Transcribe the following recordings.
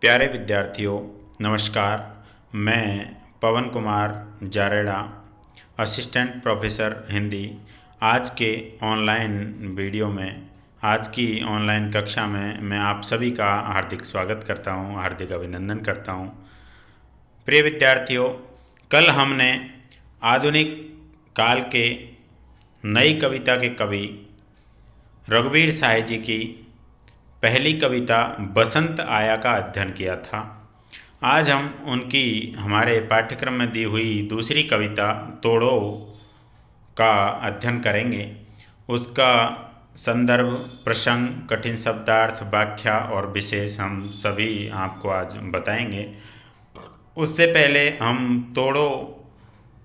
प्यारे विद्यार्थियों, नमस्कार। मैं पवन कुमार जारेड़ा, असिस्टेंट प्रोफेसर हिंदी। आज के ऑनलाइन वीडियो में, आज की ऑनलाइन कक्षा में मैं आप सभी का हार्दिक स्वागत करता हूं, हार्दिक अभिनंदन करता हूं। प्रिय विद्यार्थियों, कल हमने आधुनिक काल के नई कविता के कवि रघुवीर साय जी की पहली कविता बसंत आया का अध्ययन किया था। आज हम उनकी हमारे पाठ्यक्रम में दी हुई दूसरी कविता तोड़ो का अध्ययन करेंगे। उसका संदर्भ, प्रसंग, कठिन शब्दार्थ, व्याख्या और विशेष हम सभी आपको आज बताएंगे। उससे पहले हम तोड़ो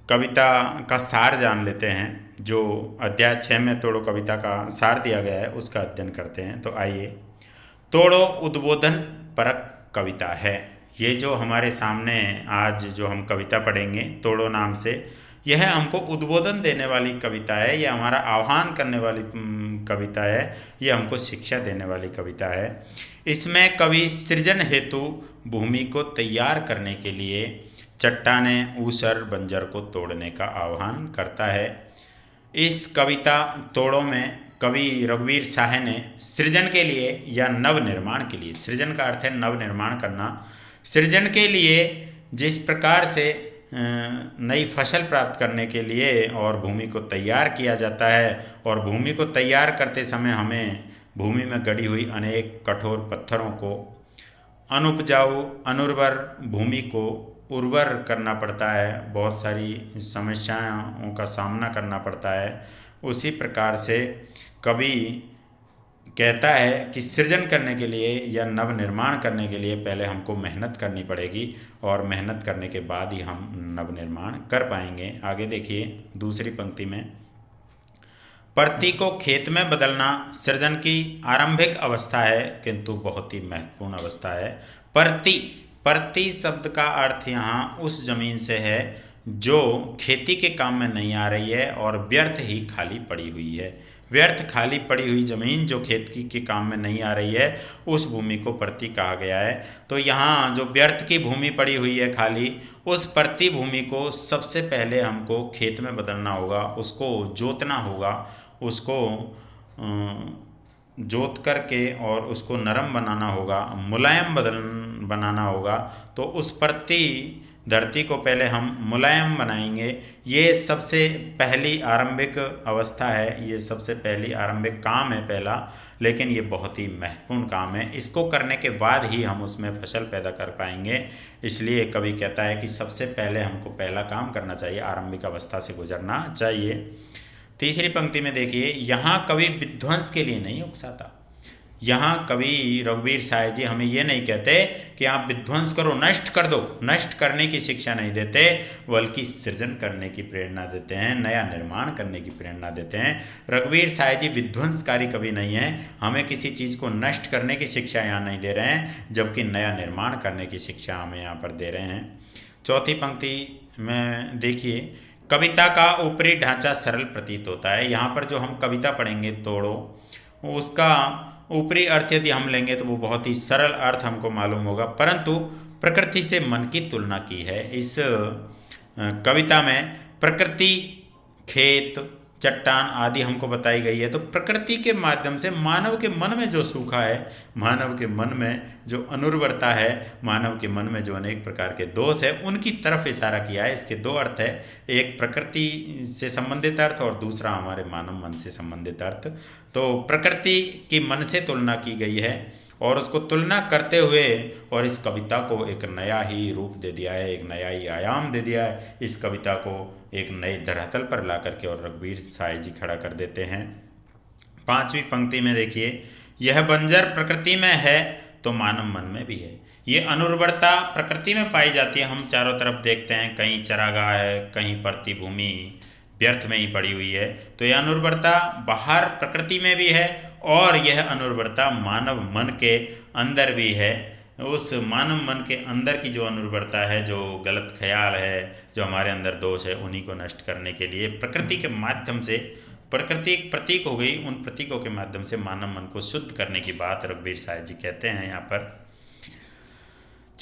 कविता का सार जान लेते हैं। जो अध्याय 6 में तोड़ो कविता का सार दिया गया है उसका अध्ययन करते हैं। तो आइए, तोड़ो उद्बोधन परक कविता है। ये जो हमारे सामने आज जो हम कविता पढ़ेंगे तोड़ो नाम से, यह हमको उद्बोधन देने वाली कविता है। यह हमारा आह्वान करने वाली कविता है। यह हमको शिक्षा देने वाली कविता है। इसमें कवि सृजन हेतु भूमि को तैयार करने के लिए चट्टाने, ऊसर, बंजर को तोड़ने का आह्वान करता है। इस कविता तोड़ो में कवि रघुवीर साय ने सृजन के लिए या नव निर्माण के लिए, सृजन का अर्थ है नव निर्माण करना, सृजन के लिए जिस प्रकार से नई फसल प्राप्त करने के लिए और भूमि को तैयार किया जाता है, और भूमि को तैयार करते समय हमें भूमि में गड़ी हुई अनेक कठोर पत्थरों को, अनुपजाऊ अनुर्वर भूमि को उर्वर करना पड़ता है, बहुत सारी समस्याओं का सामना करना पड़ता है। उसी प्रकार से कवि कहता है कि सृजन करने के लिए या नव निर्माण करने के लिए पहले हमको मेहनत करनी पड़ेगी, और मेहनत करने के बाद ही हम नव निर्माण कर पाएंगे। आगे देखिए, दूसरी पंक्ति में, परती को खेत में बदलना सृजन की आरंभिक अवस्था है, किंतु बहुत ही महत्वपूर्ण अवस्था है। परती, परती शब्द का अर्थ यहाँ उस जमीन से है जो खेती के काम में नहीं आ रही है और व्यर्थ ही खाली पड़ी हुई है। व्यर्थ खाली पड़ी हुई जमीन जो खेती के काम में नहीं आ रही है, उस भूमि को परती कहा गया है। तो यहाँ जो व्यर्थ की भूमि पड़ी हुई है खाली, उस परती भूमि को सबसे पहले हमको खेत में बदलना होगा, उसको जोतना होगा, उसको जोत करके और उसको नरम बनाना होगा, मुलायम बनाना होगा। तो उस परती धरती को पहले हम मुलायम बनाएंगे। ये सबसे पहली आरंभिक अवस्था है, ये सबसे पहली आरंभिक काम है पहला, लेकिन ये बहुत ही महत्वपूर्ण काम है। इसको करने के बाद ही हम उसमें फसल पैदा कर पाएंगे। इसलिए कवि कहता है कि सबसे पहले हमको पहला काम करना चाहिए, आरंभिक अवस्था से गुजरना चाहिए। तीसरी पंक्ति में देखिए, यहाँ कवि विध्वंस के लिए नहीं उकसाता। यहाँ कवि रघुवीर साय जी हमें ये नहीं कहते कि आप विध्वंस करो, नष्ट कर दो, नष्ट करने की शिक्षा नहीं देते, बल्कि सृजन करने की प्रेरणा देते हैं, नया निर्माण करने की प्रेरणा देते हैं। रघुवीर साय जी विध्वंसकारी कवि नहीं हैं, हमें किसी चीज़ को नष्ट करने की शिक्षा यहाँ नहीं दे रहे हैं, जबकि नया निर्माण करने की शिक्षा हमें यहाँ पर दे रहे हैं। चौथी पंक्ति में देखिए, कविता का ऊपरी ढांचा सरल प्रतीत होता है। यहाँ पर जो हम कविता पढ़ेंगे तोड़ो, उसका ऊपरी अर्थ यदि हम लेंगे तो वो बहुत ही सरल अर्थ हमको मालूम होगा, परंतु प्रकृति से मन की तुलना की है इस कविता में। प्रकृति, खेत, चट्टान आदि हमको बताई गई है। तो प्रकृति के माध्यम से मानव के मन में जो सूखा है, मानव के मन में जो अनुर्वरता है, मानव के मन में जो अनेक प्रकार के दोष है, उनकी तरफ इशारा किया है। इसके दो अर्थ है, एक प्रकृति से संबंधित अर्थ और दूसरा हमारे मानव मन से संबंधित अर्थ। तो प्रकृति की मन से तुलना की गई है, और उसको तुलना करते हुए और इस कविता को एक नया ही रूप दे दिया है, एक नया ही आयाम दे दिया है। इस कविता को एक नए धरातल पर ला करके और रघुवीर साय जी खड़ा कर देते हैं। पांचवी पंक्ति में देखिए, यह बंजर प्रकृति में है तो मानव मन में भी है। ये अनुर्वरता प्रकृति में पाई जाती है। हम चारों तरफ देखते हैं, कहीं चरागाह है, कहीं परती भूमि व्यर्थ में ही पड़ी हुई है। तो यह अनुर्वरता बाहर प्रकृति में भी है, और यह अनुर्वरता मानव मन के अंदर भी है। उस मानव मन के अंदर की जो अनुर्वरता है, जो गलत ख्याल है, जो हमारे अंदर दोष है, उन्हीं को नष्ट करने के लिए प्रकृति के माध्यम से, प्रकृति एक प्रतीक हो गई, उन प्रतीकों के माध्यम से मानव मन को शुद्ध करने की बात रघुवीर साय जी कहते हैं यहाँ पर।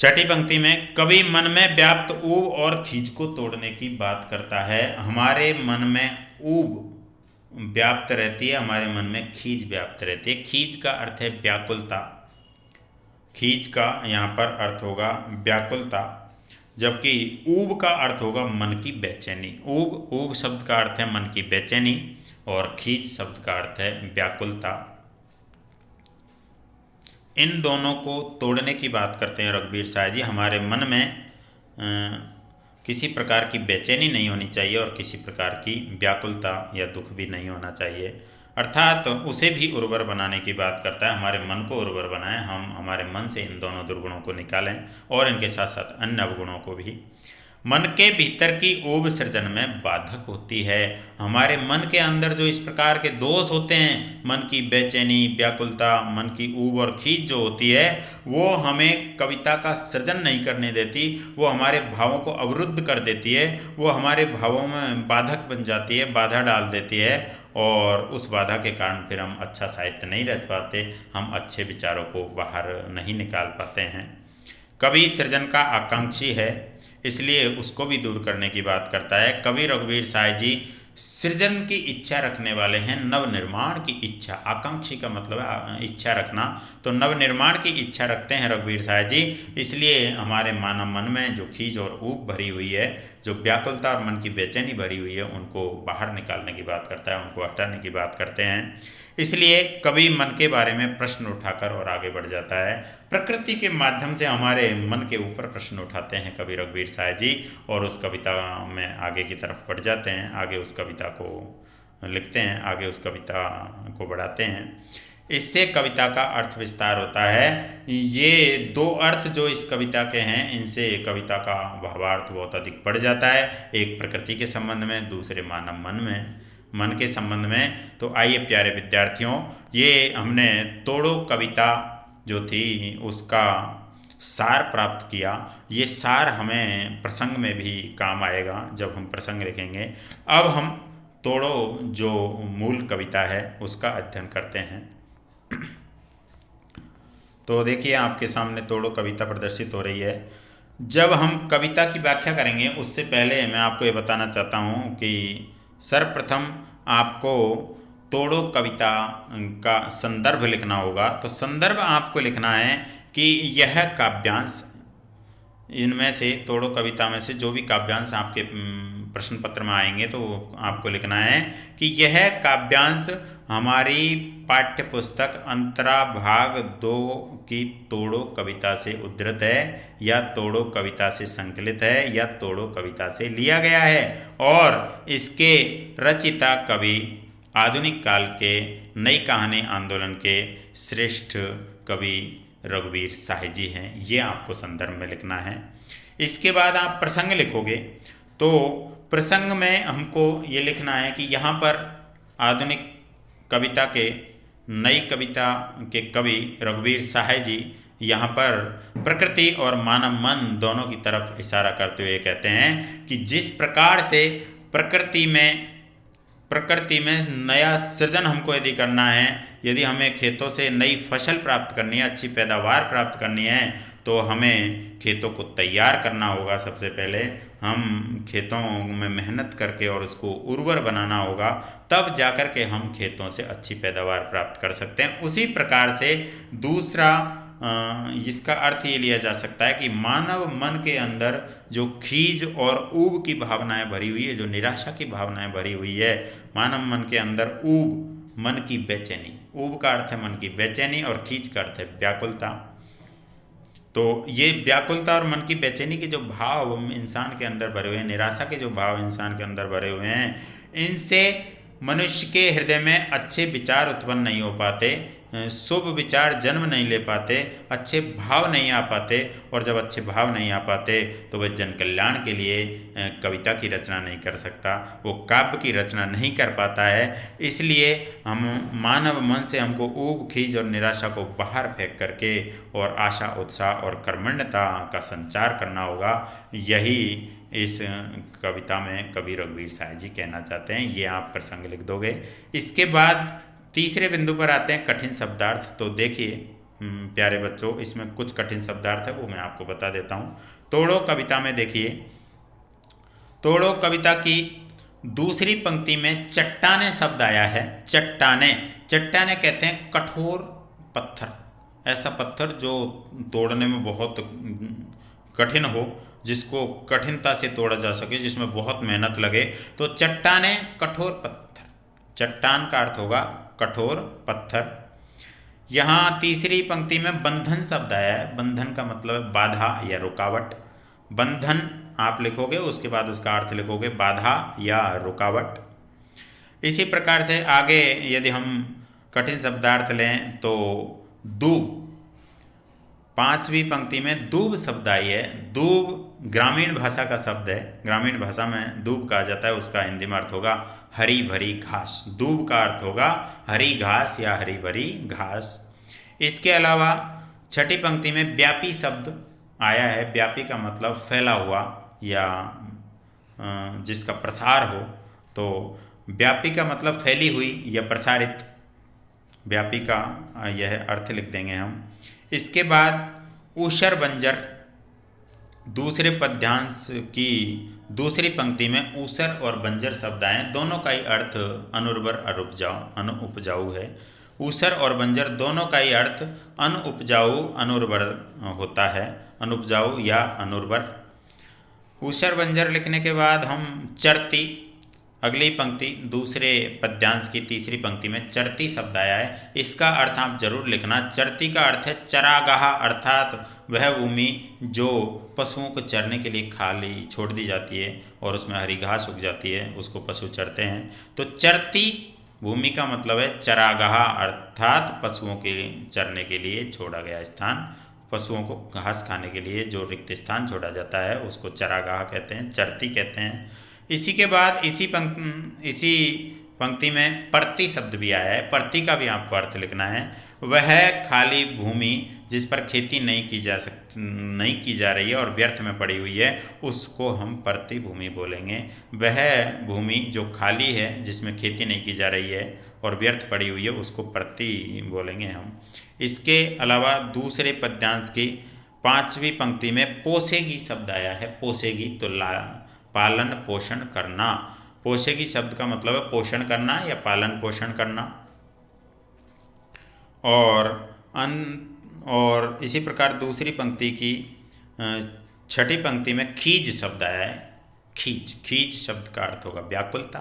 छठी पंक्ति में कवि मन में व्याप्त ऊब और खींच को तोड़ने की बात करता है। हमारे मन में ऊब व्याप्त रहती है, हमारे मन में खींच व्याप्त रहती है। खींच का अर्थ है व्याकुलता, खींच का यहाँ पर अर्थ होगा व्याकुलता, जबकि ऊब का अर्थ होगा मन की बेचैनी। ऊब शब्द का अर्थ है मन की बेचैनी और खींच शब्द का अर्थ है व्याकुलता। इन दोनों को तोड़ने की बात करते हैं रघुवीर साय जी। हमारे मन में किसी प्रकार की बेचैनी नहीं होनी चाहिए और किसी प्रकार की व्याकुलता या दुख भी नहीं होना चाहिए, अर्थात उसे भी उर्वर बनाने की बात करता है। हमारे मन को उर्वर बनाएं, हम हमारे मन से इन दोनों दुर्गुणों को निकालें और इनके साथ साथ अन्य अवगुणों को भी। मन के भीतर की ऊब सृजन में बाधक होती है। हमारे मन के अंदर जो इस प्रकार के दोष होते हैं, मन की बेचैनी, व्याकुलता, मन की ऊब और खींच जो होती है, वो हमें कविता का सृजन नहीं करने देती, वो हमारे भावों को अवरुद्ध कर देती है, वो हमारे भावों में बाधक बन जाती है, बाधा डाल देती है और उस बाधा के कारण फिर हम अच्छा साहित्य नहीं रच पाते, हम अच्छे विचारों को बाहर नहीं निकाल पाते हैं। कवि सृजन का आकांक्षी है, इसलिए उसको भी दूर करने की बात करता है। कवि रघुवीर साय जी सृजन की इच्छा रखने वाले हैं, नव निर्माण की इच्छा। आकांक्षी का मतलब है इच्छा रखना, तो नव निर्माण की इच्छा रखते हैं रघुवीर साय जी। इसलिए हमारे मानव मन में जो खींच और ऊब भरी हुई है, जो व्याकुलता और मन की बेचैनी भरी हुई है, उनको बाहर निकालने की बात करता है, उनको हटाने की बात करते हैं। इसलिए कवि मन के बारे में प्रश्न उठाकर और आगे बढ़ जाता है। प्रकृति के माध्यम से हमारे मन के ऊपर प्रश्न उठाते हैं कवि रघुवीर साय जी और उस कविता में आगे की तरफ बढ़ जाते हैं, आगे उस कविता को लिखते हैं, आगे उस कविता को बढ़ाते हैं। इससे कविता का अर्थ विस्तार होता है। ये दो अर्थ जो इस कविता के हैं, इनसे कविता का भावार्थ बहुत अधिक बढ़ जाता है, एक प्रकृति के संबंध में, दूसरे मानव मन के संबंध में। तो आइए प्यारे विद्यार्थियों, ये हमने तोड़ो कविता जो थी उसका सार प्राप्त किया। ये सार हमें प्रसंग में भी काम आएगा जब हम प्रसंग लिखेंगे। अब हम तोड़ो जो मूल कविता है उसका अध्ययन करते हैं। तो देखिए आपके सामने तोड़ो कविता प्रदर्शित हो रही है। जब हम कविता की व्याख्या करेंगे उससे पहले मैं आपको ये बताना चाहता हूँ कि सर्वप्रथम आपको तोड़ो कविता का संदर्भ लिखना होगा। तो संदर्भ आपको लिखना है कि यह काव्यांश, इनमें से तोड़ो कविता में से जो भी काव्यांश आपके प्रश्न पत्र में आएंगे तो आपको लिखना है कि यह काव्यांश हमारी पाठ्य पुस्तक अंतरा भाग 2 की तोड़ो कविता से उद्धृत है या तोड़ो कविता से संकलित है या तोड़ो कविता से लिया गया है और इसके रचिता कवि आधुनिक काल के नई कहानी आंदोलन के श्रेष्ठ कवि रघुवीर साय जी हैं। ये आपको संदर्भ में लिखना है। इसके बाद आप प्रसंग लिखोगे तो प्रसंग में हमको ये लिखना है कि यहाँ पर आधुनिक कविता के, नई कविता के कवि रघुवीर साय जी यहाँ पर प्रकृति और मानव मन दोनों की तरफ इशारा करते हुए कहते हैं कि जिस प्रकार से प्रकृति में नया सृजन हमको यदि करना है, यदि हमें खेतों से नई फसल प्राप्त करनी है, अच्छी पैदावार प्राप्त करनी है, तो हमें खेतों को तैयार करना होगा। सबसे पहले हम खेतों में मेहनत करके और उसको उर्वर बनाना होगा, तब जाकर के हम खेतों से अच्छी पैदावार प्राप्त कर सकते हैं। उसी प्रकार से दूसरा इसका अर्थ ये लिया जा सकता है कि मानव मन के अंदर जो खीज और ऊब की भावनाएं भरी हुई है, जो निराशा की भावनाएं भरी हुई है, मानव मन के अंदर ऊब, मन की बेचैनी, ऊब का अर्थ है मन की बेचैनी और खींच का अर्थ है व्याकुलता। तो ये व्याकुलता और मन की बेचैनी के जो भाव इंसान के अंदर भरे हुए हैं, निराशा के जो भाव इंसान के अंदर भरे हुए हैं, इनसे मनुष्य के हृदय में अच्छे विचार उत्पन्न नहीं हो पाते, शुभ विचार जन्म नहीं ले पाते, अच्छे भाव नहीं आ पाते, और जब अच्छे भाव नहीं आ पाते तो वह जन कल्याण के लिए कविता की रचना नहीं कर सकता, वो काव्य की रचना नहीं कर पाता है। इसलिए हम मानव मन से हमको ऊब, खीज और निराशा को बाहर फेंक करके और आशा, उत्साह और कर्मण्यता का संचार करना होगा। यही इस कविता में कवि रघुवीर साय जी कहना चाहते हैं। ये आप प्रसंग लिख दोगे। इसके बाद तीसरे बिंदु पर आते हैं कठिन शब्दार्थ। तो देखिए प्यारे बच्चों, इसमें कुछ कठिन शब्दार्थ है वो मैं आपको बता देता हूँ। तोड़ो कविता में देखिए, तोड़ो कविता की दूसरी पंक्ति में चट्टाने शब्द आया है। चट्टाने, चट्टाने कहते हैं कठोर पत्थर, ऐसा पत्थर जो तोड़ने में बहुत कठिन हो, जिसको कठिनता से तोड़ा जा सके, जिसमें बहुत मेहनत लगे, तो चट्टाने कठोर पत्थर। चट्टान का अर्थ होगा कठोर पत्थर। यहाँ तीसरी पंक्ति में बंधन शब्द आया है। बंधन का मतलब है बाधा या रुकावट। बंधन आप लिखोगे, उसके बाद उसका अर्थ लिखोगे बाधा या रुकावट। इसी प्रकार से आगे यदि हम कठिन शब्दार्थ लें तो दूब, पांचवी पंक्ति में दूब शब्द आई है। दूब ग्रामीण भाषा का शब्द है, ग्रामीण भाषा में दूब कहा जाता है, उसका हिंदी में अर्थ होगा हरी भरी घास। दूब का अर्थ होगा हरी घास या हरी भरी घास। इसके अलावा छठी पंक्ति में व्यापी शब्द आया है। व्यापी का मतलब फैला हुआ या जिसका प्रसार हो, तो व्यापी का मतलब फैली हुई या प्रसारित, व्यापी का यह अर्थ लिख देंगे हम। इसके बाद ऊषर बंजर, दूसरे पद्यांश की दूसरी पंक्ति में ऊसर और बंजर शब्द आए। दोनों का ही अर्थ अनुर्वर अनुपजाऊ है। ऊसर और बंजर दोनों का ही अर्थ अनुपजाऊ अनुर्वर होता है, अनुपजाऊ या अनुर्वर। ऊसर बंजर लिखने के बाद हम चरती, अगली पंक्ति दूसरे पद्यांश की तीसरी पंक्ति में चरती शब्द आया है। इसका अर्थ आप जरूर लिखना। चरती का अर्थ है चरागाह, अर्थात वह भूमि जो पशुओं को चरने के लिए खाली छोड़ दी जाती है और उसमें हरी घास उग जाती है, उसको पशु चरते हैं। तो चरती भूमि का मतलब है चरागाह, अर्थात पशुओं के चरने के लिए छोड़ा गया स्थान, पशुओं को घास खाने के लिए जो रिक्त स्थान छोड़ा जाता है उसको चरागाह कहते हैं, चरती कहते हैं। इसी के बाद इसी पंक्ति में परती शब्द भी आया है। परती का भी आपको अर्थ लिखना है। वह खाली भूमि जिस पर खेती नहीं की जा रही है और व्यर्थ में पड़ी हुई है, उसको हम परती भूमि बोलेंगे। वह भूमि जो खाली है, जिसमें खेती नहीं की जा रही है और व्यर्थ पड़ी हुई है, उसको परती बोलेंगे हम। इसके अलावा दूसरे पद्यांश की पांचवी पंक्ति में पोसेगी शब्द आया है। पोसेगी तो पालन पोषण करना। पोसेगी शब्द का मतलब है पोषण करना या पालन पोषण करना। और इसी प्रकार दूसरी पंक्ति की छठी पंक्ति में खीज शब्द आया है। खीज शब्द का अर्थ होगा व्याकुलता।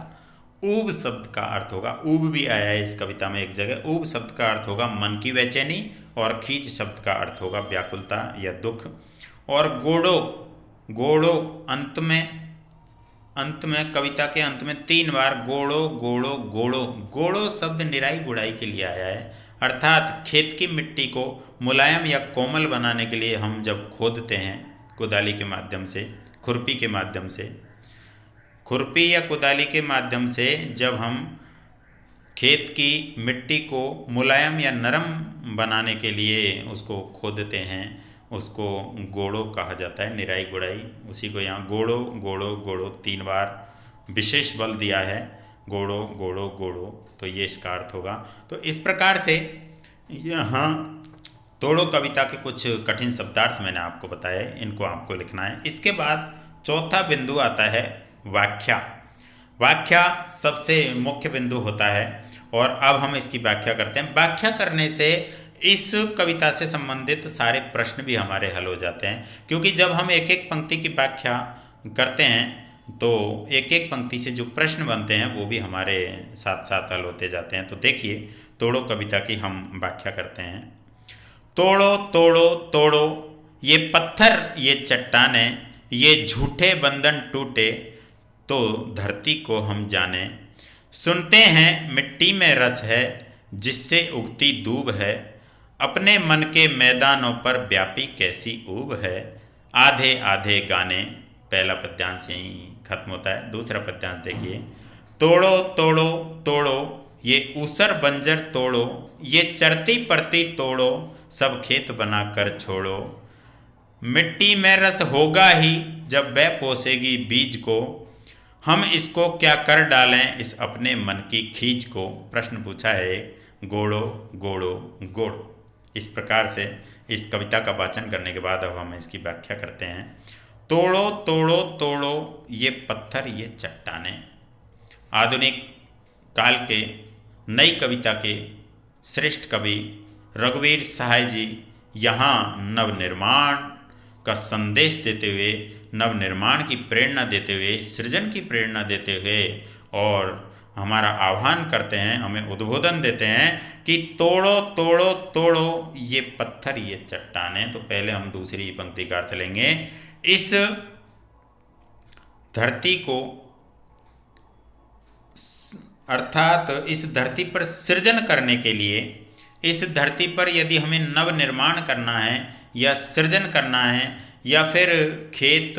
ऊब शब्द का अर्थ होगा, ऊब भी आया है इस कविता में एक जगह। ऊब शब्द का अर्थ होगा मन की बेचैनी और खीज शब्द का अर्थ होगा व्याकुलता या दुख। और गोड़ो अंत में कविता के अंत में 3 बार गोड़ो शब्द निराई गुड़ाई के लिए आया है, अर्थात खेत की मिट्टी को मुलायम या कोमल बनाने के लिए हम जब खोदते हैं कुदाली के माध्यम से, खुरपी के माध्यम से, खुरपी या कुदाली के माध्यम से जब हम खेत की मिट्टी को मुलायम या नरम बनाने के लिए उसको खोदते हैं, उसको गोड़ो कहा जाता है, निराई गुड़ाई। उसी को यहाँ गोड़ो 3 बार विशेष बल दिया है, गोड़ो, तो ये इसका अर्थ होगा। तो इस प्रकार से यहाँ तोड़ो कविता के कुछ कठिन शब्दार्थ मैंने आपको बताए, इनको आपको लिखना है। इसके बाद चौथा बिंदु आता है व्याख्या। व्याख्या सबसे मुख्य बिंदु होता है और अब हम इसकी व्याख्या करते हैं। व्याख्या करने से इस कविता से संबंधित सारे प्रश्न भी हमारे हल हो जाते हैं, क्योंकि जब हम एक एक पंक्ति की व्याख्या करते हैं तो एक एक पंक्ति से जो प्रश्न बनते हैं वो भी हमारे साथ साथ हल होते जाते हैं। तो देखिए तोड़ो कविता की हम व्याख्या करते हैं। तोड़ो ये पत्थर, ये चट्टानें, ये झूठे बंधन टूटे तो धरती को हम जाने। सुनते हैं मिट्टी में रस है जिससे उगती दूब है, अपने मन के मैदानों पर व्यापी कैसी ऊब है। आधे आधे गाने, पहला पद्यांश यहीं खत्म होता है। दूसरा पद्यांश देखिए। तोड़ो ये ऊसर बंजर तोड़ो, ये चरती परती तोड़ो, सब खेत बना कर छोड़ो। मिट्टी में रस होगा ही जब वह पोसेगी बीज को, हम इसको क्या कर डालें इस अपने मन की खींच को। प्रश्न पूछा है गोड़ो। इस प्रकार से इस कविता का वाचन करने के बाद अब हम इसकी व्याख्या करते हैं। तोड़ो तोड़ो तोड़ो ये पत्थर ये चट्टानें। आधुनिक काल के नई कविता के श्रेष्ठ कवि रघुवीर सहाय जी यहाँ नवनिर्माण का संदेश देते हुए, नवनिर्माण की प्रेरणा देते हुए, सृजन की प्रेरणा देते हुए और हमारा आह्वान करते हैं, हमें उद्बोधन देते हैं कि तोड़ो तोड़ो तोड़ो ये पत्थर ये चट्टानें। तो पहले हम दूसरी पंक्ति का अर्थ लेंगे। इस धरती को अर्थात इस धरती पर सृजन करने के लिए, इस धरती पर यदि हमें नव निर्माण करना है या सृजन करना है या फिर खेत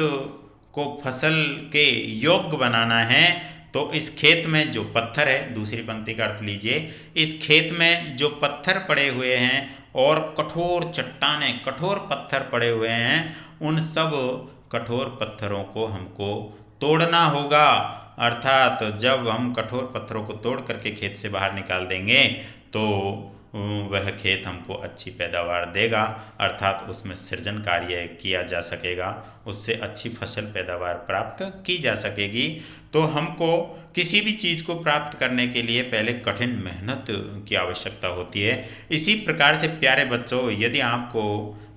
को फसल के योग्य बनाना है, तो इस खेत में जो पत्थर है, दूसरी पंक्ति का अर्थ लीजिए, इस खेत में जो पत्थर पड़े हुए हैं और कठोर चट्टानें, कठोर पत्थर पड़े हुए हैं, उन सब कठोर पत्थरों को हमको तोड़ना होगा। अर्थात जब हम कठोर पत्थरों को तोड़ करके खेत से बाहर निकाल देंगे तो वह खेत हमको अच्छी पैदावार देगा, अर्थात उसमें सृजन कार्य किया जा सकेगा, उससे अच्छी फसल पैदावार प्राप्त की जा सकेगी। तो हमको किसी भी चीज़ को प्राप्त करने के लिए पहले कठिन मेहनत की आवश्यकता होती है। इसी प्रकार से प्यारे बच्चों, यदि आपको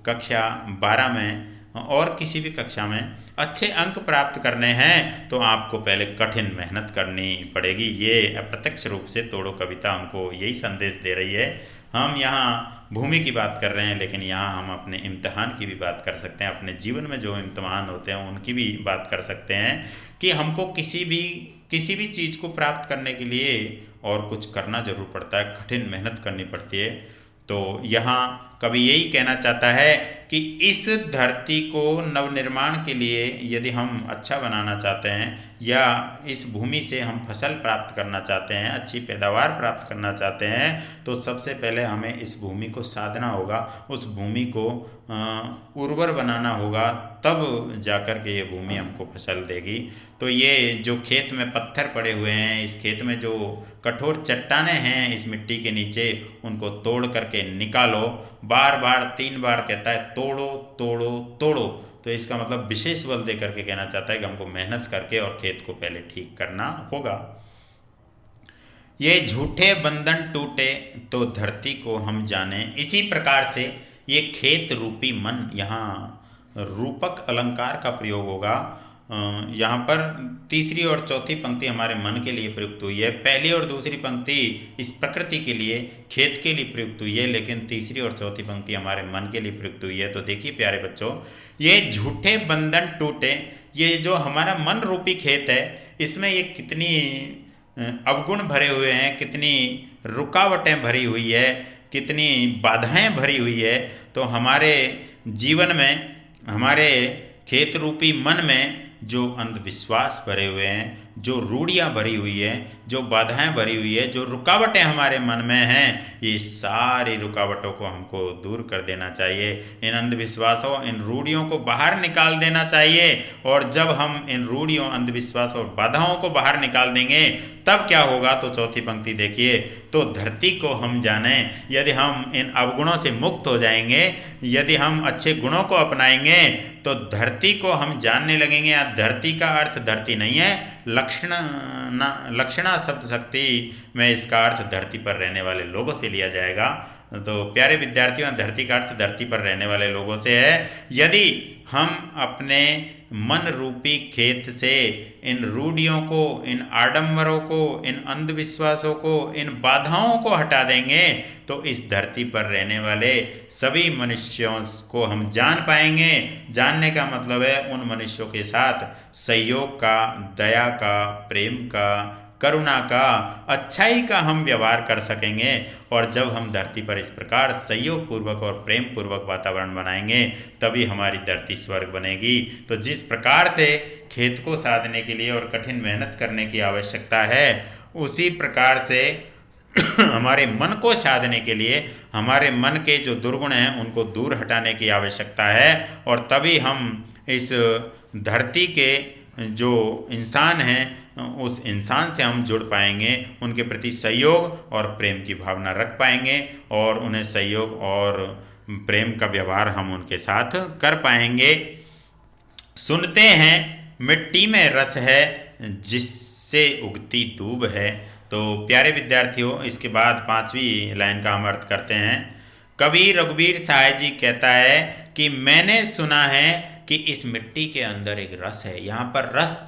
कक्षा 12 में और किसी भी कक्षा में अच्छे अंक प्राप्त करने हैं तो आपको पहले कठिन मेहनत करनी पड़ेगी। ये अप्रत्यक्ष रूप से तोड़ो कविता हमको यही संदेश दे रही है। हम यहाँ भूमि की बात कर रहे हैं, लेकिन यहाँ हम अपने इम्तिहान की भी बात कर सकते हैं, अपने जीवन में जो इम्तिहान होते हैं उनकी भी बात कर सकते हैं कि हमको किसी भी चीज़ को प्राप्त करने के लिए और कुछ करना जरूर पड़ता है, कठिन मेहनत करनी पड़ती है। तो यहाँ कवि यही कहना चाहता है कि इस धरती को नवनिर्माण के लिए यदि हम अच्छा बनाना चाहते हैं या इस भूमि से हम फसल प्राप्त करना चाहते हैं, अच्छी पैदावार प्राप्त करना चाहते हैं, तो सबसे पहले हमें इस भूमि को साधना होगा, उस भूमि को उर्वर बनाना होगा, तब जाकर के ये भूमि हमको फसल देगी। तो ये जो खेत में पत्थर पड़े हुए हैं, इस खेत में जो कठोर चट्टानें हैं इस मिट्टी के नीचे, उनको तोड़ करके निकालो। बार बार 3 बार कहता है तोड़ो तोड़ो तोड़ो। तो इसका मतलब विशेष बल दे करके कहना चाहता है कि हमको मेहनत करके और खेत को पहले ठीक करना होगा। ये झूठे बंधन टूटे तो धरती को हम जाने। इसी प्रकार से ये खेत रूपी मन, यहाँ रूपक अलंकार का प्रयोग होगा। यहाँ पर तीसरी और चौथी पंक्ति हमारे मन के लिए प्रयुक्त हुई है, पहली और दूसरी पंक्ति इस प्रकृति के लिए, खेत के लिए प्रयुक्त हुई है, लेकिन तीसरी और चौथी पंक्ति हमारे मन के लिए प्रयुक्त हुई है। तो देखिए प्यारे बच्चों, ये झूठे बंधन टूटे, ये जो हमारा मन रूपी खेत है, इसमें ये कितनी अवगुण भरे हुए हैं, कितनी रुकावटें भरी हुई है, कितनी बाधाएं भरी हुई है। तो हमारे जीवन में, हमारे खेत रूपी मन में जो अंधविश्वास भरे हुए हैं, जो रूढ़ियाँ भरी हुई है, जो बाधाएं भरी हुई है, जो रुकावटें हमारे मन में हैं, ये सारी रुकावटों को हमको दूर कर देना चाहिए। इन अंधविश्वासों, इन रूढ़ियों को बाहर निकाल देना चाहिए। और जब हम इन रूढ़ियों, अंधविश्वास और बाधाओं को बाहर निकाल देंगे तब क्या होगा? तो चौथी पंक्ति देखिए, तो धरती को हम जाने। यदि हम इन अवगुणों से मुक्त हो जाएंगे, यदि हम अच्छे गुणों को अपनाएंगे, तो धरती को हम जानने लगेंगे। या धरती का अर्थ धरती नहीं है, लक्षणा शब्द शक्ति में इसका अर्थ धरती पर रहने वाले लोगों से लिया जाएगा। तो प्यारे विद्यार्थियों, धरती का अर्थ धरती पर रहने वाले लोगों से है। यदि हम अपने मन रूपी खेत से इन रूढ़ियों को, इन आडंबरों को, इन अंधविश्वासों को, इन बाधाओं को हटा देंगे, तो इस धरती पर रहने वाले सभी मनुष्यों को हम जान पाएंगे। जानने का मतलब है उन मनुष्यों के साथ सहयोग का, दया का, प्रेम का, करुणा का, अच्छाई का हम व्यवहार कर सकेंगे। और जब हम धरती पर इस प्रकार सहयोग पूर्वक और प्रेम पूर्वक वातावरण बनाएंगे, तभी हमारी धरती स्वर्ग बनेगी। तो जिस प्रकार से खेत को साधने के लिए और कठिन मेहनत करने की आवश्यकता है, उसी प्रकार से हमारे मन को साधने के लिए हमारे मन के जो दुर्गुण हैं उनको दूर हटाने की आवश्यकता है। और तभी हम इस धरती के जो इंसान हैं उस इंसान से हम जुड़ पाएंगे, उनके प्रति सहयोग और प्रेम की भावना रख पाएंगे और उन्हें सहयोग और प्रेम का व्यवहार हम उनके साथ कर पाएंगे। सुनते हैं मिट्टी में रस है जिससे उगती दूब है। तो प्यारे विद्यार्थियों, इसके बाद 5वीं लाइन का हम अर्थ करते हैं। कवि रघुवीर सहाय जी कहता है कि मैंने सुना है कि इस मिट्टी के अंदर एक रस है। यहाँ पर रस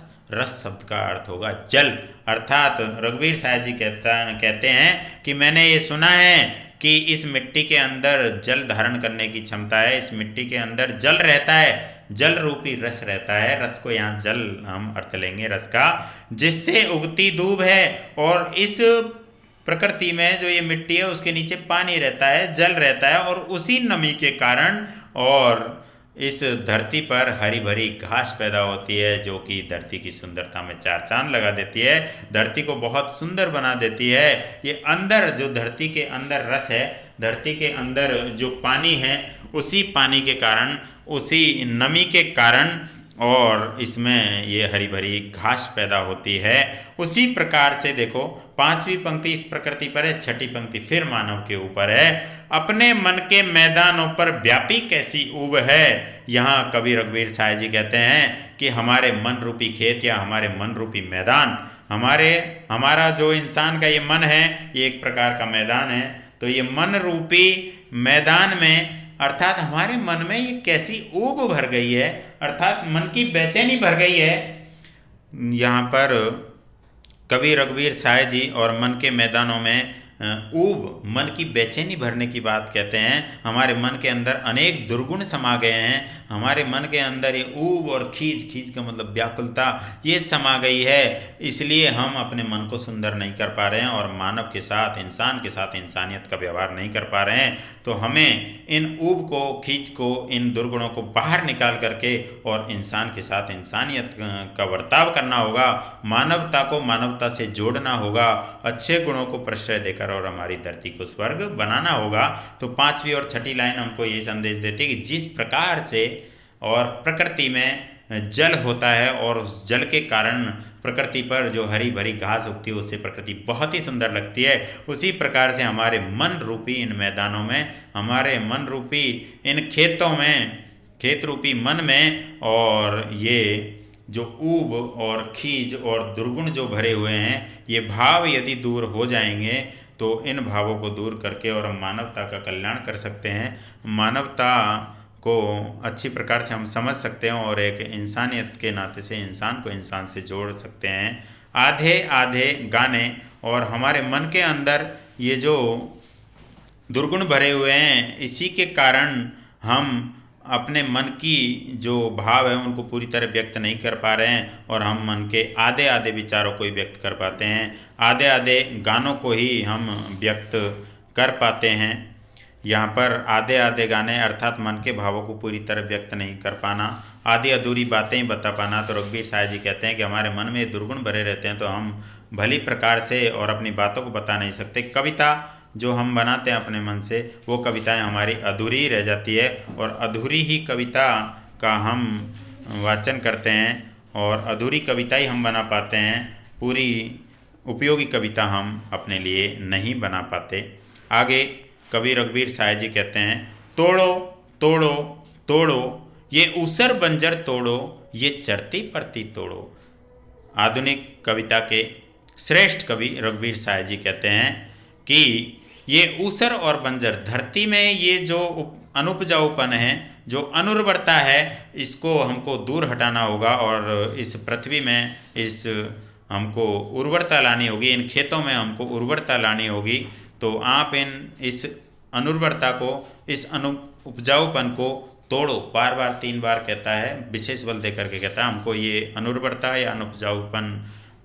शब्द का अर्थ होगा जल, अर्थात रघुवीर सहाय जी कहते हैं कि मैंने ये सुना है कि इस मिट्टी के अंदर जल धारण करने की क्षमता है, इस मिट्टी के अंदर जल रहता है, जल रूपी रस रहता है। रस को यहाँ जल हम अर्थ लेंगे रस का, जिससे उगती दूब है। और इस प्रकृति में जो ये मिट्टी है उसके नीचे पानी रहता है, जल रहता है, और उसी नमी के कारण और इस धरती पर हरी भरी घास पैदा होती है जो कि धरती की सुंदरता में चार चांद लगा देती है, धरती को बहुत सुंदर बना देती है। ये अंदर जो धरती के अंदर रस है, धरती के अंदर जो पानी है, उसी पानी के कारण, उसी नमी के कारण और इसमें ये हरी भरी घास पैदा होती है। उसी प्रकार से देखो 5वीं पंक्ति इस प्रकृति पर है, 6ठी पंक्ति फिर मानव के ऊपर है। अपने मन के मैदानों पर व्यापी कैसी ऊब है। यहाँ कवि रघुवीर सहाय जी कहते हैं कि हमारे मन रूपी खेत या हमारे मन रूपी मैदान, हमारा जो इंसान का ये मन है ये एक प्रकार का मैदान है। तो ये मन रूपी मैदान में अर्थात हमारे मन में ये कैसी ऊब भर गई है, अर्थात मन की बेचैनी भर गई है। यहाँ पर कवि रघुवीर सहाय जी और मन के मैदानों में ऊब, मन की बेचैनी भरने की बात कहते हैं। हमारे मन के अंदर अनेक दुर्गुण समा गए हैं, हमारे मन के अंदर ये ऊब और खींच का मतलब व्याकुलता ये समा गई है, इसलिए हम अपने मन को सुंदर नहीं कर पा रहे हैं और मानव के साथ, इंसान के साथ इंसानियत का व्यवहार नहीं कर पा रहे हैं। तो हमें इन ऊब को, खींच को, इन दुर्गुणों को बाहर निकाल करके और इंसान के साथ इंसानियत का बर्ताव करना होगा, मानवता को मानवता से जोड़ना होगा, अच्छे गुणों को प्रश्रय देकर और हमारी धरती को स्वर्ग बनाना होगा। तो 5वीं और 6ठी लाइन हमको ये संदेश देती है कि जिस प्रकार से और प्रकृति में जल होता है और उस जल के कारण प्रकृति पर जो हरी भरी घास उगती है उससे प्रकृति बहुत ही सुंदर लगती है, उसी प्रकार से हमारे मन रूपी इन मैदानों में, हमारे मन रूपी इन खेतों में, खेत रूपी मन में, और ये जो ऊब और खीज और दुर्गुण जो भरे हुए हैं, ये भाव यदि दूर हो जाएंगे तो इन भावों को दूर करके और हम मानवता का कल्याण कर सकते हैं, मानवता को अच्छी प्रकार से हम समझ सकते हैं और एक इंसानियत के नाते से इंसान को इंसान से जोड़ सकते हैं। आधे आधे गाने और हमारे मन के अंदर ये जो दुर्गुण भरे हुए हैं, इसी के कारण हम अपने मन की जो भाव है उनको पूरी तरह व्यक्त नहीं कर पा रहे हैं और हम मन के आधे आधे विचारों को ही व्यक्त कर पाते हैं, आधे आधे गानों को ही हम व्यक्त कर पाते हैं। यहाँ पर आधे आधे गाने अर्थात मन के भावों को पूरी तरह व्यक्त नहीं कर पाना, आधी अधूरी बातें ही बता पाना। तो रघुवीर सहाय जी कहते हैं कि हमारे मन में दुर्गुण भरे रहते हैं तो हम भली प्रकार से और अपनी बातों को बता नहीं सकते। कविता जो हम बनाते हैं अपने मन से, वो कविताएं हमारी अधूरी ही रह जाती है और अधूरी ही कविता का हम वाचन करते हैं और अधूरी कविता ही हम बना पाते हैं, पूरी उपयोगी कविता हम अपने लिए नहीं बना पाते। आगे कवि रघुवीर सहाय जी कहते हैं, तोड़ो तोड़ो तोड़ो ये ऊसर बंजर तोड़ो, ये चरती परती तोड़ो। आधुनिक कविता के श्रेष्ठ कवि रघुवीर सहाय जी कहते हैं कि ये ऊसर और बंजर, धरती में ये जो अनुपजाऊपन है, जो अनुर्वरता है, इसको हमको दूर हटाना होगा और इस पृथ्वी में इस हमको उर्वरता लानी होगी, इन खेतों में हमको उर्वरता लानी होगी। तो आप इस अनुर्वरता को, इस उपजाऊपन को तोड़ो, बार बार 3 बार कहता है, विशेष बल देकर के कहता है हमको ये अनुर्वरता या अनुपजाऊपन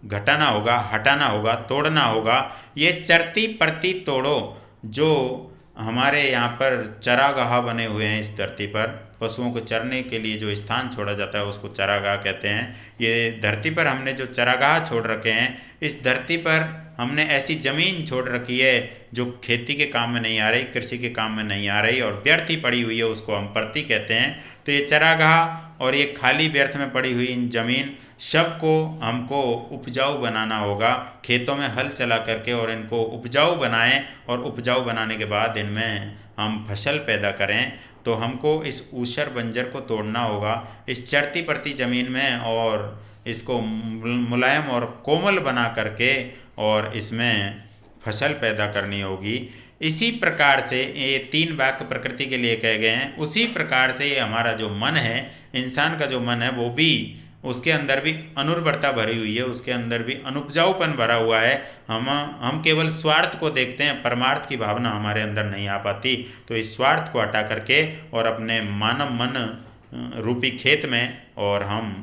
घटाना होगा, हटाना होगा, तोड़ना होगा। ये चरती परती तोड़ो, जो हमारे यहाँ पर चरागाह बने हुए हैं इस धरती पर, पशुओं को चरने के लिए जो स्थान छोड़ा जाता है उसको चरागाह कहते हैं। ये धरती पर हमने जो चरागाह छोड़ रखे हैं, इस धरती पर हमने ऐसी ज़मीन छोड़ रखी है जो खेती के काम में नहीं आ रही, कृषि के काम में नहीं आ रही और व्यर्थ ही पड़ी हुई है, उसको हम परती कहते हैं। तो ये चरागाह और ये खाली व्यर्थ में पड़ी हुई ज़मीन सबको हमको उपजाऊ बनाना होगा, खेतों में हल चला करके और इनको उपजाऊ बनाएं, और उपजाऊ बनाने के बाद इनमें हम फसल पैदा करें। तो हमको इस ऊसर बंजर को तोड़ना होगा इस चरती पड़ती ज़मीन में, और इसको मुलायम और कोमल बना करके और इसमें फसल पैदा करनी होगी। इसी प्रकार से ये 3 वाक्य प्रकृति के लिए कहे गए हैं। उसी प्रकार से ये हमारा जो मन है, इंसान का जो मन है, वो भी, उसके अंदर भी अनुर्वरता भरी हुई है, उसके अंदर भी अनुपजाऊपन भरा हुआ है। हम केवल स्वार्थ को देखते हैं, परमार्थ की भावना हमारे अंदर नहीं आ पाती। तो इस स्वार्थ को हटा करके और अपने मानव मन रूपी खेत में और हम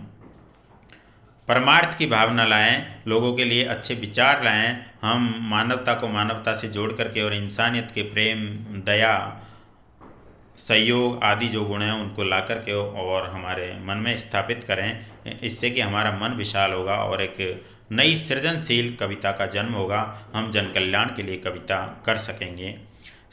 परमार्थ की भावना लाएं, लोगों के लिए अच्छे विचार लाएं, हम मानवता को मानवता से जोड़ करके और इंसानियत के प्रेम, दया, सहयोग आदि जो गुण हैं उनको ला करके और हमारे मन में स्थापित करें। इससे कि हमारा मन विशाल होगा और एक नई सृजनशील कविता का जन्म होगा। हम जन कल्याण के लिए कविता कर सकेंगे।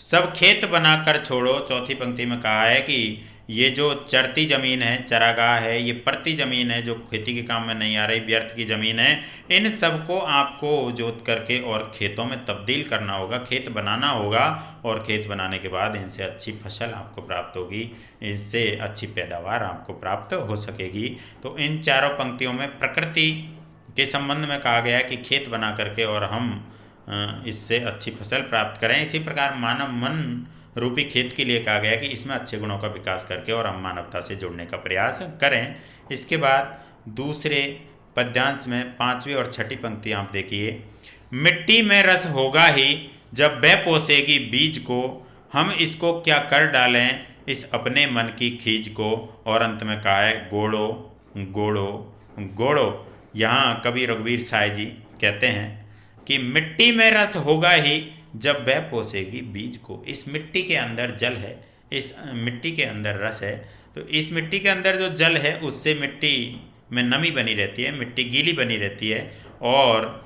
सब खेत बनाकर छोड़ो, चौथी पंक्ति में कहा है कि ये जो चरती ज़मीन है, चरागाह है, ये पड़ती ज़मीन है जो खेती के काम में नहीं आ रही, व्यर्थ की ज़मीन है, इन सबको आपको जोत करके और खेतों में तब्दील करना होगा, खेत बनाना होगा, और खेत बनाने के बाद इनसे अच्छी फसल आपको प्राप्त होगी, इससे अच्छी पैदावार आपको प्राप्त हो सकेगी। तो इन चारों पंक्तियों में प्रकृति के संबंध में कहा गया है कि खेत बना करके और हम इससे अच्छी फसल प्राप्त करें। इसी प्रकार मानव मन रूपी खेत के लिए कहा गया कि इसमें अच्छे गुणों का विकास करके और हम मानवता से जुड़ने का प्रयास करें। इसके बाद दूसरे पद्यांश में 5वीं और 6ठी पंक्ति आप देखिए। मिट्टी में रस होगा ही जब वह पोसेगी बीज को, हम इसको क्या कर डालें इस अपने मन की खींच को। और अंत में कहा है गोड़ो गोड़ो गोड़ो। यहाँ कवि रघुवीर साय जी कहते हैं कि मिट्टी में रस होगा ही जब वह पोसेगी बीज को। इस मिट्टी के अंदर जल है, इस मिट्टी के अंदर रस है, तो इस मिट्टी के अंदर जो जल है उससे मिट्टी में नमी बनी रहती है, मिट्टी गीली बनी रहती है, और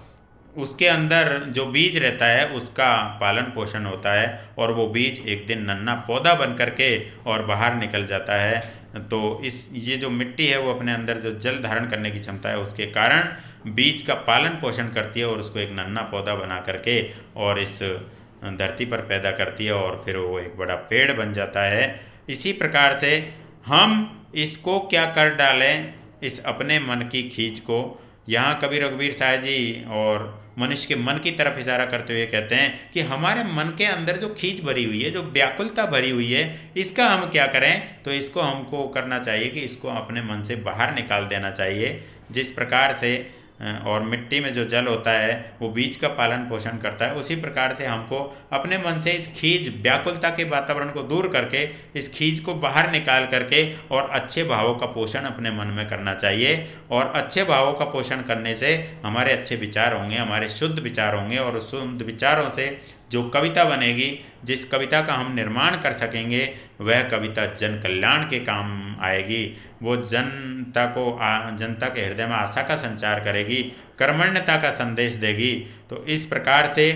उसके अंदर जो बीज रहता है उसका पालन पोषण होता है, और वो बीज एक दिन नन्हा पौधा बन करके और बाहर निकल जाता है। तो ये जो मिट्टी है वो अपने अंदर जो जल धारण करने की क्षमता है उसके कारण बीज का पालन पोषण करती है और उसको एक नन्हा पौधा बना करके और इस धरती पर पैदा करती है, और फिर वो एक बड़ा पेड़ बन जाता है। इसी प्रकार से हम इसको क्या कर डालें इस अपने मन की खींच को। यहाँ कवि रघुवीर साय जी और मनुष्य के मन की तरफ इशारा करते हुए कहते हैं कि हमारे मन के अंदर जो खींच भरी हुई है, जो व्याकुलता भरी हुई है, इसका हम क्या करें। तो इसको हमको करना चाहिए कि इसको अपने मन से बाहर निकाल देना चाहिए। जिस प्रकार से और मिट्टी में जो जल होता है वो बीज का पालन पोषण करता है, उसी प्रकार से हमको अपने मन से इस खींच व्याकुलता के वातावरण को दूर करके इस खींच को बाहर निकाल करके और अच्छे भावों का पोषण अपने मन में करना चाहिए। और अच्छे भावों का पोषण करने से हमारे अच्छे विचार होंगे, हमारे शुद्ध विचार होंगे, और उस शुद्ध विचारों से जो कविता बनेगी, जिस कविता का हम निर्माण कर सकेंगे, वह कविता जन कल्याण के काम आएगी। वो जनता के हृदय में आशा का संचार करेगी, कर्मण्यता का संदेश देगी। तो इस प्रकार से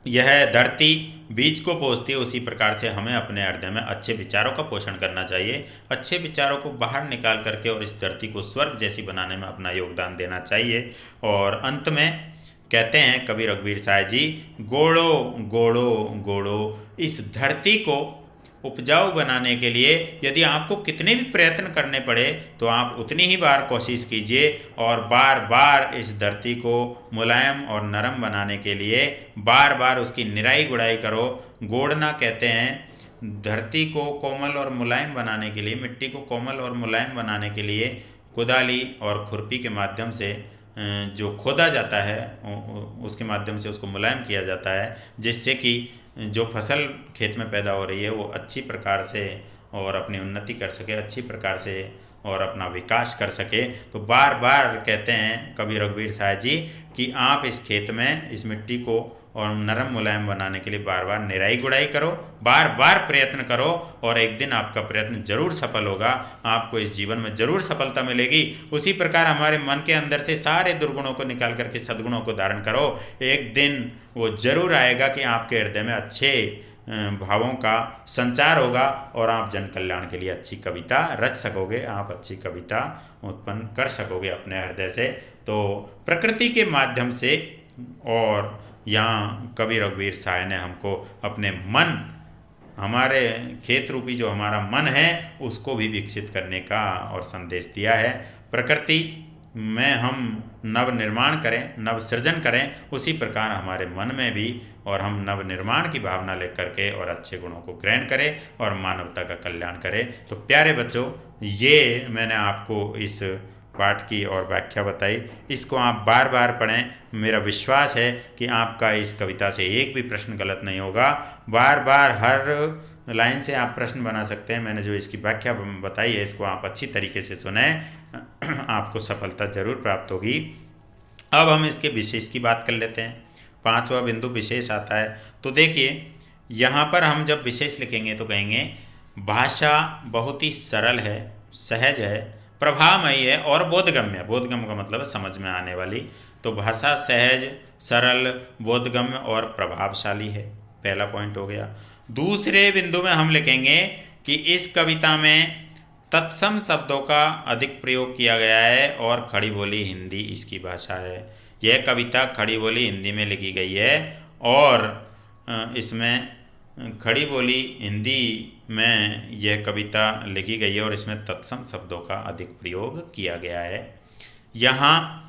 यह धरती बीज को पोषती है, उसी प्रकार से हमें अपने हृदय में अच्छे विचारों का पोषण करना चाहिए, अच्छे विचारों को बाहर निकाल करके और इस धरती को स्वर्ग जैसी बनाने में अपना योगदान देना चाहिए। और अंत में कहते हैं कवि रघुवीर साय जी, गोड़ो गोड़ो गोड़ो। इस धरती को उपजाऊ बनाने के लिए यदि आपको कितने भी प्रयत्न करने पड़े तो आप उतनी ही बार कोशिश कीजिए, और बार बार इस धरती को मुलायम और नरम बनाने के लिए बार बार उसकी निराई गुड़ाई करो। गोड़ना कहते हैं धरती को कोमल और मुलायम बनाने के लिए, मिट्टी को कोमल और मुलायम बनाने के लिए कुदाली और खुरपी के माध्यम से जो खोदा जाता है उसके माध्यम से उसको मुलायम किया जाता है, जिससे कि जो फसल खेत में पैदा हो रही है वो अच्छी प्रकार से और अपनी उन्नति कर सके, अच्छी प्रकार से और अपना विकास कर सके। तो बार बार कहते हैं कवि रघुवीर साय जी कि आप इस खेत में इस मिट्टी को और नरम मुलायम बनाने के लिए बार बार निराई गुड़ाई करो, बार बार प्रयत्न करो, और एक दिन आपका प्रयत्न जरूर सफल होगा, आपको इस जीवन में जरूर सफलता मिलेगी। उसी प्रकार हमारे मन के अंदर से सारे दुर्गुणों को निकाल करके सद्गुणों को धारण करो, एक दिन वो जरूर आएगा कि आपके हृदय में अच्छे भावों का संचार होगा और आप जन कल्याण के लिए अच्छी कविता रच सकोगे, आप अच्छी कविता उत्पन्न कर सकोगे अपने हृदय से। तो प्रकृति के माध्यम से, और यहाँ कवि रघुवीर सहाय ने हमको अपने मन, हमारे खेत रूपी जो हमारा मन है उसको भी विकसित करने का और संदेश दिया है। प्रकृति में हम नव निर्माण करें, नव सृजन करें, उसी प्रकार हमारे मन में भी, और हम नव निर्माण की भावना लेकर के और अच्छे गुणों को ग्रहण करें और मानवता का कल्याण करें। तो प्यारे बच्चों, ये मैंने आपको इस पाठ की और व्याख्या बताई, इसको आप बार बार पढ़ें। मेरा विश्वास है कि आपका इस कविता से एक भी प्रश्न गलत नहीं होगा। बार बार हर लाइन से आप प्रश्न बना सकते हैं। मैंने जो इसकी व्याख्या बताई है इसको आप अच्छी तरीके से सुने, आपको सफलता जरूर प्राप्त होगी। अब हम इसके विशेष की बात कर लेते हैं। 5वां बिंदु विशेष आता है। तो देखिए, यहाँ पर हम जब विशेष लिखेंगे तो कहेंगे भाषा बहुत ही सरल है, सहज है, प्रभावमयी है और बोधगम्य। बोधगम्य का मतलब है समझ में आने वाली। तो भाषा सहज, सरल, बोधगम्य और प्रभावशाली है, पहला पॉइंट हो गया। दूसरे बिंदु में हम लिखेंगे कि इस कविता में तत्सम शब्दों का अधिक प्रयोग किया गया है और खड़ी बोली हिंदी इसकी भाषा है। यह कविता खड़ी बोली हिंदी में लिखी गई है और इसमें खड़ी बोली हिंदी में यह कविता लिखी गई है और इसमें तत्सम शब्दों का अधिक प्रयोग किया गया है। यहाँ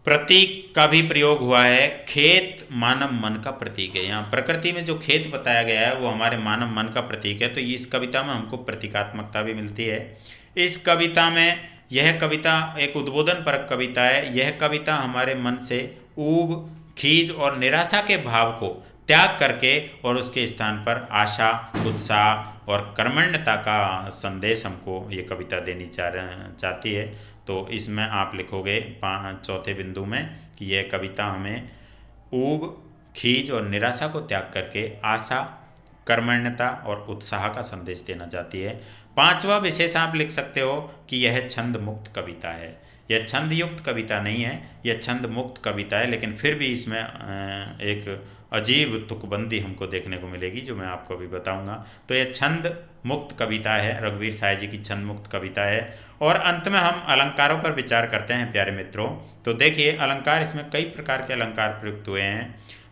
प्रतीक का भी प्रयोग हुआ है। खेत मानव मन का प्रतीक है। यहाँ प्रकृति में जो खेत बताया गया है वो हमारे मानव मन का प्रतीक है। तो इस कविता में हमको प्रतीकात्मकता भी मिलती है। इस कविता में, यह कविता एक उद्बोधन परक कविता है। यह कविता हमारे मन से ऊब, खीज और निराशा के भाव को त्याग करके और उसके स्थान पर आशा, उत्साह और कर्मण्यता का संदेश हमको ये कविता देनी चाहती है। तो इसमें आप लिखोगे चौथे बिंदु में कि यह कविता हमें ऊब, खीज और निराशा को त्याग करके आशा, कर्मण्यता और उत्साह का संदेश देना चाहती है। 5वां विशेष आप लिख सकते हो कि यह छंद मुक्त कविता है। यह छंद युक्त कविता नहीं है, यह छंद मुक्त कविता है, लेकिन फिर भी इसमें एक अजीब तुकबंदी हमको देखने को मिलेगी जो मैं आपको अभी बताऊंगा। तो यह छंद मुक्त कविता है, रघुवीर सहाय जी की छंद मुक्त कविता है। और अंत में हम अलंकारों पर विचार करते हैं प्यारे मित्रों। तो देखिए, अलंकार, इसमें कई प्रकार के अलंकार प्रयुक्त हुए हैं।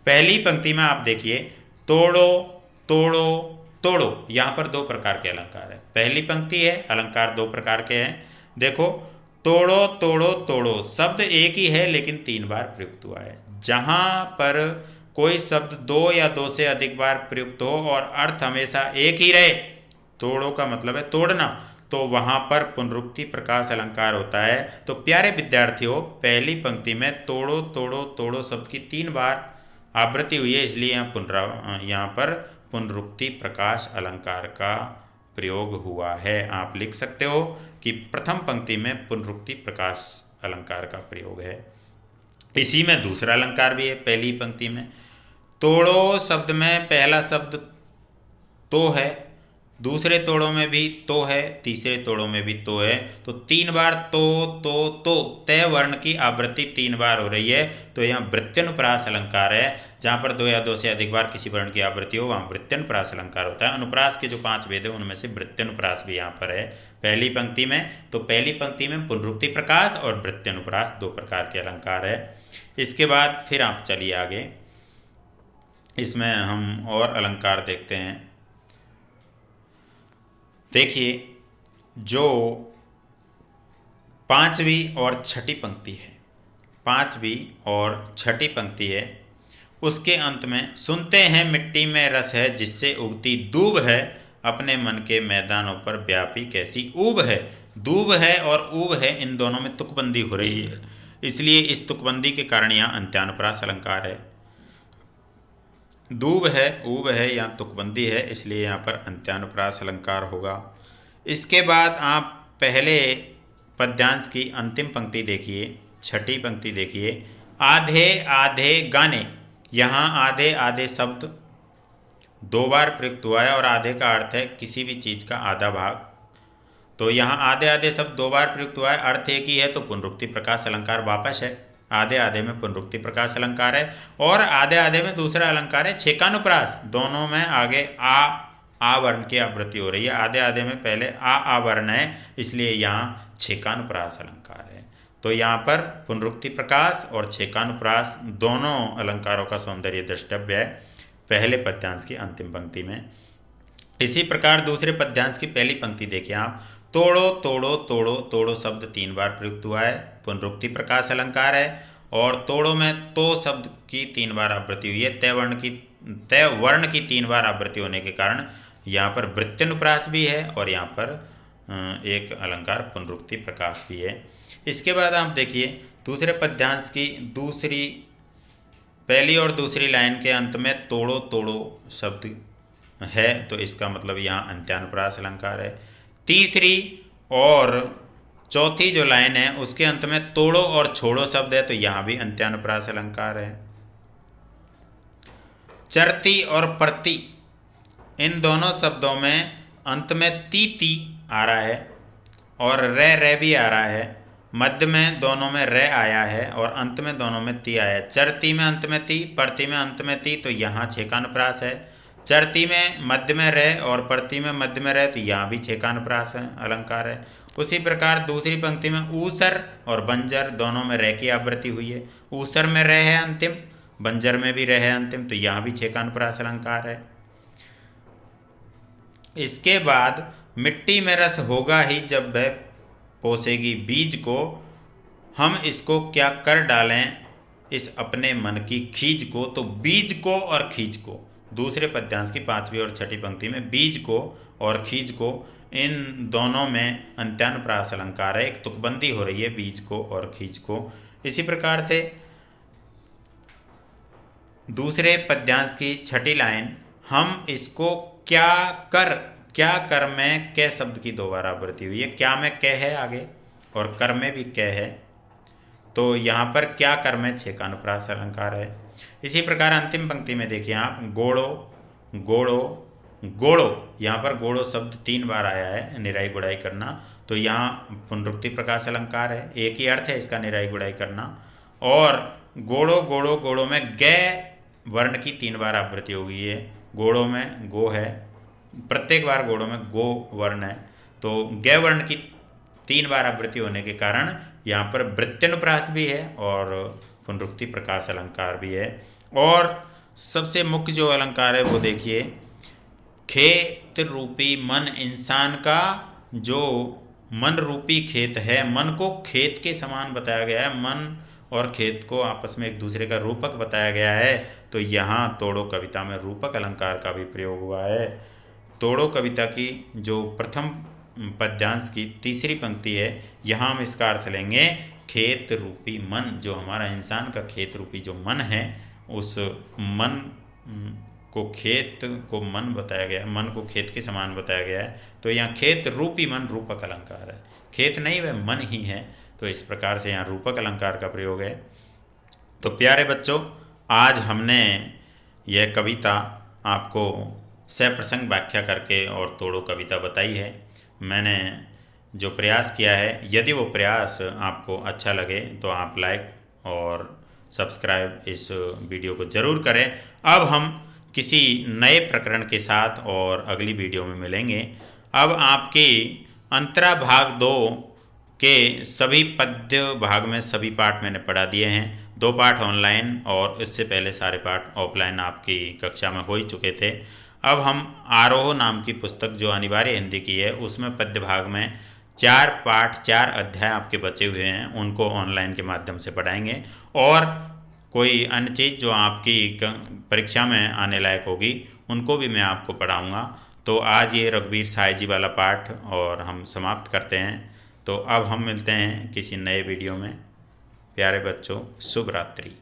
पहली पंक्ति में आप देखिए, तोड़ो तोड़ो तोड़ो, यहाँ पर 2 प्रकार के अलंकार है। पहली पंक्ति है, अलंकार 2 प्रकार के हैं। देखो, तोड़ो तोड़ो तोड़ो शब्द एक ही है लेकिन 3 बार प्रयुक्त हुआ है। जहाँ पर कोई शब्द 2 या 2 से अधिक बार प्रयुक्त हो और अर्थ हमेशा एक ही रहे, तोड़ो का मतलब है तोड़ना, तो वहाँ पर पुनरुक्ति प्रकाश अलंकार होता है। तो प्यारे विद्यार्थियों, पहली पंक्ति में तोड़ो तोड़ो तोड़ो शब्द की 3 बार आवृत्ति हुई है, इसलिए यहाँ पर पुनरुक्ति प्रकाश अलंकार का प्रयोग हुआ है। आप लिख सकते हो कि प्रथम पंक्ति में पुनरुक्ति प्रकाश अलंकार का प्रयोग है। इसी में दूसरा अलंकार भी है। पहली पंक्ति में तोड़ो शब्द में पहला शब्द तो है, दूसरे तोड़ों में भी तो है, तीसरे तोड़ों में भी तो है। तो 3 बार तो तय वर्ण की आवृत्ति 3 बार हो रही है। तो यहाँ वृत्त्यनुप्रास अलंकार है। जहाँ पर 2 या 2 से अधिक बार किसी वर्ण की आवृत्ति हो वहाँ वृत्त्यनुप्रास अलंकार होता है। अनुप्रास के जो 5 भेद है उनमें से वृत्त्यनुप्रास भी यहाँ पर है पहली पंक्ति में। तो पहली पंक्ति में पुनरुक्ति प्रकाश और वृत्त्यनुप्रास 2 प्रकार के अलंकार है। इसके बाद फिर आप चलिए आगे, इसमें हम और अलंकार देखते हैं। देखिए, जो 5वीं और 6ठी पंक्ति है, 5वीं और 6ठी पंक्ति है, उसके अंत में सुनते हैं मिट्टी में रस है जिससे उगती दूब है, अपने मन के मैदानों पर व्यापी कैसी ऊब है। दूब है और ऊब है, इन दोनों में तुकबंदी हो रही है, इसलिए इस तुकबंदी के कारण यहाँ अंत्यानुप्रास अलंकार है। दूब है, ऊब है, यहाँ तुकबंदी है, इसलिए यहाँ पर अंत्यानुप्रास अलंकार होगा। इसके बाद आप पहले पद्यांश की अंतिम पंक्ति देखिए, 6ठी पंक्ति देखिए, आधे आधे गाने। यहाँ आधे आधे शब्द 2 बार प्रयुक्त हुआ है और आधे का अर्थ है किसी भी चीज़ का आधा भाग। तो यहाँ आधे आधे शब्द 2 बार प्रयुक्त हुआ है, अर्थ एक ही है, तो पुनरुक्ति प्रकाश अलंकार वापस है। आधे आधे में पुनरुक्ति प्रकाश अलंकार है, और आधे आधे में दूसरा अलंकार है छेकानुप्रास। दोनों में आगे आ वर्ण की आवृत्ति हो रही है। आधे आधे में पहले आ वर्ण है, इसलिए यहाँ छेकानुप्रास अलंकार है। तो यहाँ पर पुनरुक्ति प्रकाश और छेकानुप्रास दोनों अलंकारों का सौंदर्य द्रष्टव्य है पहले पद्यांश की अंतिम पंक्ति में। इसी प्रकार दूसरे पद्यांश की पहली पंक्ति देखिए आप, तोड़ो तोड़ो तोड़ो, तोड़ो शब्द 3 बार प्रयुक्त हुआ है, पुनरुक्ति प्रकाश अलंकार है। और तोड़ो में तो शब्द की 3 बार आवृत्ति हुई है, तय वर्ण की 3 बार आवृत्ति होने के कारण यहाँ पर वृत्त्यनुप्रास भी है और यहाँ पर एक अलंकार पुनरुक्ति प्रकाश भी है। इसके बाद आप देखिए दूसरे पद्यांश की पहली और दूसरी लाइन के अंत में तोड़ो तोड़ो शब्द है, तो इसका मतलब यहाँ अंत्यानुप्रास अलंकार है। तीसरी और चौथी जो लाइन है उसके अंत में तोड़ो और छोड़ो शब्द है, तो यहाँ भी अंत्यानुप्रास अलंकार है। चरती और प्रति इन दोनों शब्दों में अंत में ती आ रहा है और रे भी आ रहा है। मध्य में दोनों में रे आया है और अंत में दोनों में ती आया है। चरती में अंत में ती, प्रति में अंत में ती, तो यहाँ छेकानुप्रास है। चरती में मध्य में रे और प्रति में मध्य में रे, तो यहाँ भी छेकानुप्रास है अलंकार है। उसी प्रकार दूसरी पंक्ति में ऊसर और बंजर दोनों में रे की आवृत्ति हुई है। ऊसर में रे है अंतिम, बंजर में भी रे है अंतिम, तो यहाँ भी छेकानुप्रास अलंकार है। इसके बाद मिट्टी में रस होगा ही जब वह पोसेगी बीज को, हम इसको क्या कर डालें इस अपने मन की खींच को। तो बीज को और खींच को दूसरे पद्यांश की 5वीं और 6ठी पंक्ति में बीज को और खींच को, इन दोनों में अंत्यानुप्रास अलंकार है। एक तुकबंदी हो रही है बीज को और खींच को। इसी प्रकार से दूसरे पद्यांश की 6ठी लाइन, हम इसको क्या कर में कै शब्द की 2 बार आवृत्ति हुई है। क्या में कै है आगे और कर में भी कै है, तो यहाँ पर क्या कर में छेकानुप्रास अलंकार है। इसी प्रकार अंतिम पंक्ति में देखिए आप, गोड़ो गोड़ो गोड़ो, यहाँ पर गोड़ो शब्द 3 बार आया है, निराई गुड़ाई करना, तो यहाँ पुनरुक्ति प्रकाश अलंकार है। एक ही अर्थ है इसका, निराई गुड़ाई करना। और गोड़ो गोड़ो गोड़ो में गे वर्ण की 3 बार आवृत्ति हो गई है। गोड़ो में गो है, प्रत्येक बार गोड़ों में गो वर्ण है, तो गे वर्ण की 3 बार आवृत्ति होने के कारण यहाँ पर वृत्त्यनुप्रास भी है और पुनरुक्ति प्रकाश अलंकार भी है। और सबसे मुख्य जो अलंकार है वो देखिए, खेत रूपी मन, इंसान का जो मन रूपी खेत है, मन को खेत के समान बताया गया है। मन और खेत को आपस में एक दूसरे का रूपक बताया गया है, तो यहाँ तोड़ो कविता में रूपक अलंकार का भी प्रयोग हुआ है। तोड़ो कविता की जो प्रथम पद्यांश की 3री पंक्ति है, यहाँ हम इसका अर्थ लेंगे खेत रूपी मन, जो हमारा इंसान का खेत रूपी जो मन है, उस मन को खेत को मन बताया गया है, मन को खेत के समान बताया गया है, तो यहाँ खेत रूपी मन रूपक अलंकार है। खेत नहीं, वह मन ही है, तो इस प्रकार से यहाँ रूपक अलंकार का प्रयोग है। तो प्यारे बच्चों, आज हमने यह कविता आपको सप्रसंग व्याख्या करके और तोड़ो कविता बताई है। मैंने जो प्रयास किया है, यदि वो प्रयास आपको अच्छा लगे तो आप लाइक और सब्सक्राइब इस वीडियो को ज़रूर करें। अब हम किसी नए प्रकरण के साथ और अगली वीडियो में मिलेंगे। अब आपकी अंतरा भाग 2 के सभी पद्य भाग में सभी पाठ मैंने पढ़ा दिए हैं। 2 पाठ ऑनलाइन और इससे पहले सारे पाठ ऑफलाइन आपकी कक्षा में हो ही चुके थे। अब हम आरोह नाम की पुस्तक जो अनिवार्य हिंदी की है, उसमें पद्य भाग में 4 पाठ 4 अध्याय आपके बचे हुए हैं, उनको ऑनलाइन के माध्यम से पढ़ाएंगे। और कोई अन्य चीज़ जो आपकी परीक्षा में आने लायक होगी, उनको भी मैं आपको पढ़ाऊँगा। तो आज ये रघुवीर साय जी वाला पाठ और हम समाप्त करते हैं। तो अब हम मिलते हैं किसी नए वीडियो में। प्यारे बच्चों, शुभ रात्रि।